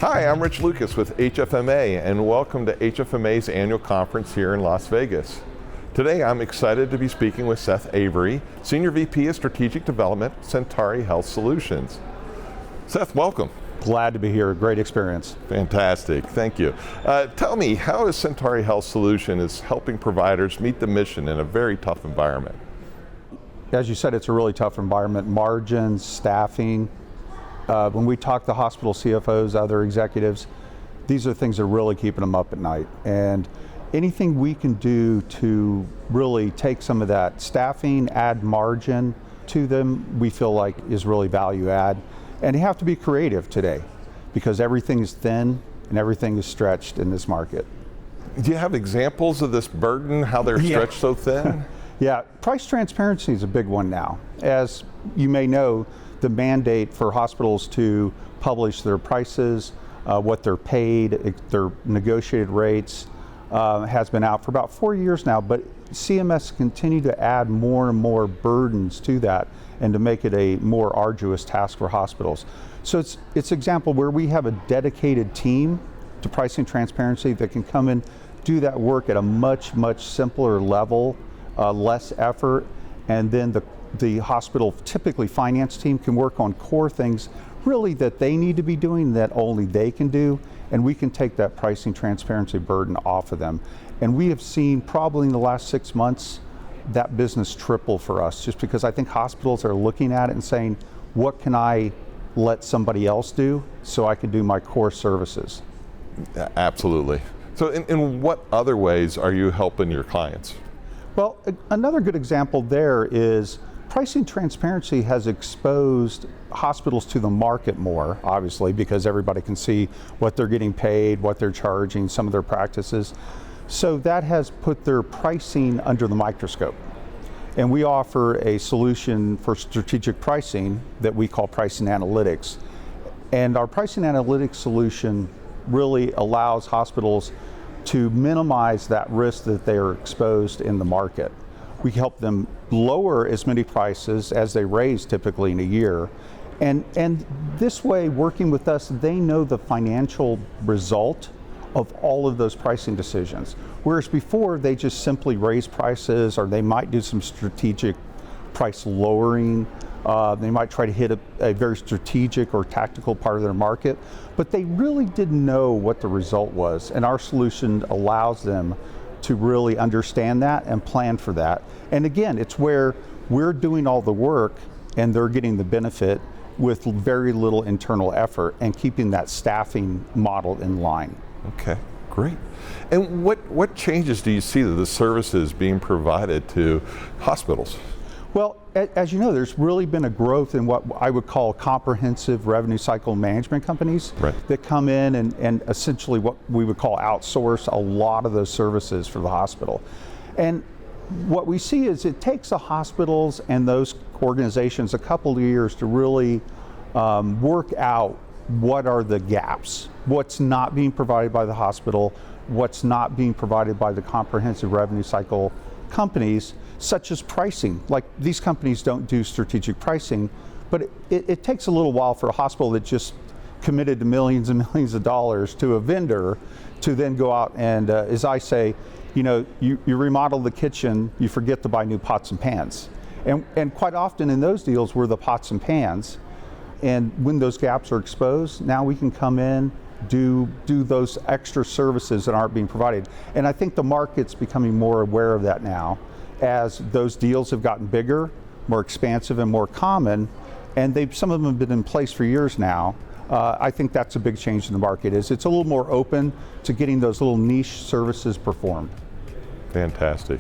Hi, I'm Rich Lucas with HFMA, and welcome to HFMA's annual conference here in Las Vegas. Today I'm excited to be speaking with Seth Avery, Senior VP of Strategic Development, Centauri Health Solutions. Seth, welcome. Glad to be here, great experience. Fantastic, thank you. Tell me, how is Centauri Health Solutions helping providers meet the mission in a very tough environment? As you said, it's a really tough environment. Margins, staffing. When we talk to hospital CFOs, other executives, these are things that are really keeping them up at night. And anything we can do to really take some of that staffing, add margin to them, we feel like is really value add. And you have to be creative today because everything is thin and everything is stretched in this market. Do you have examples of this burden, how they're stretched so thin? Yeah, price transparency is a big one now. As you may know, the mandate for hospitals to publish their prices, what they're paid, their negotiated rates, has been out for about 4 years now, but CMS continue to add more and more burdens to that and to make it a more arduous task for hospitals. So it's an example where we have a dedicated team to pricing transparency that can come in, do that work at a much, much simpler level, less effort, and then the hospital, typically finance team, can work on core things really that they need to be doing that only they can do, and we can take that pricing transparency burden off of them. And we have seen probably in the last 6 months that business triple for us, just because I think hospitals are looking at it and saying, what can I let somebody else do so I can do my core services? Absolutely. So in what other ways are you helping your clients? Well, another good example there is pricing transparency has exposed hospitals to the market more, obviously, because everybody can see what they're getting paid, what they're charging, some of their practices. So that has put their pricing under the microscope. And we offer a solution for strategic pricing that we call pricing analytics. And our pricing analytics solution really allows hospitals to minimize that risk that they are exposed in the market. We help them lower as many prices as they raise typically in a year. And this way, working with us, they know the financial result of all of those pricing decisions. Whereas before, they just simply raise prices, or they might do some strategic price lowering. They might try to hit a very strategic or tactical part of their market, but they really didn't know what the result was. And our solution allows them to really understand that and plan for that. And again, it's where we're doing all the work and they're getting the benefit with very little internal effort and keeping that staffing model in line. Okay, great. And what changes do you see to the services being provided to hospitals? Well, as you know, there's really been a growth in what I would call comprehensive revenue cycle management companies that come in and essentially what we would call outsource a lot of those services for the hospital. And what we see is it takes the hospitals and those organizations a couple of years to really work out what are the gaps, what's not being provided by the hospital, what's not being provided by the comprehensive revenue cycle companies, such as pricing. Like, these companies don't do strategic pricing, but it takes a little while for a hospital that just committed to millions and millions of dollars to a vendor to then go out and, as I say, you remodel the kitchen, you forget to buy new pots and pans. And quite often in those deals we're the pots and pans, and when those gaps are exposed, now we can come in, do those extra services that aren't being provided. And I think the market's becoming more aware of that now as those deals have gotten bigger, more expansive and more common, and some of them have been in place for years now. I think that's a big change in the market, is it's a little more open to getting those little niche services performed. Fantastic.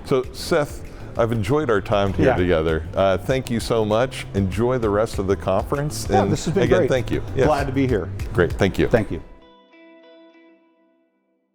So Seth, I've enjoyed our time here together. Thank you so much. Enjoy the rest of the conference. Yeah, this has been again, great. Thank you. Yes. Glad to be here. Great, thank you. Thank you.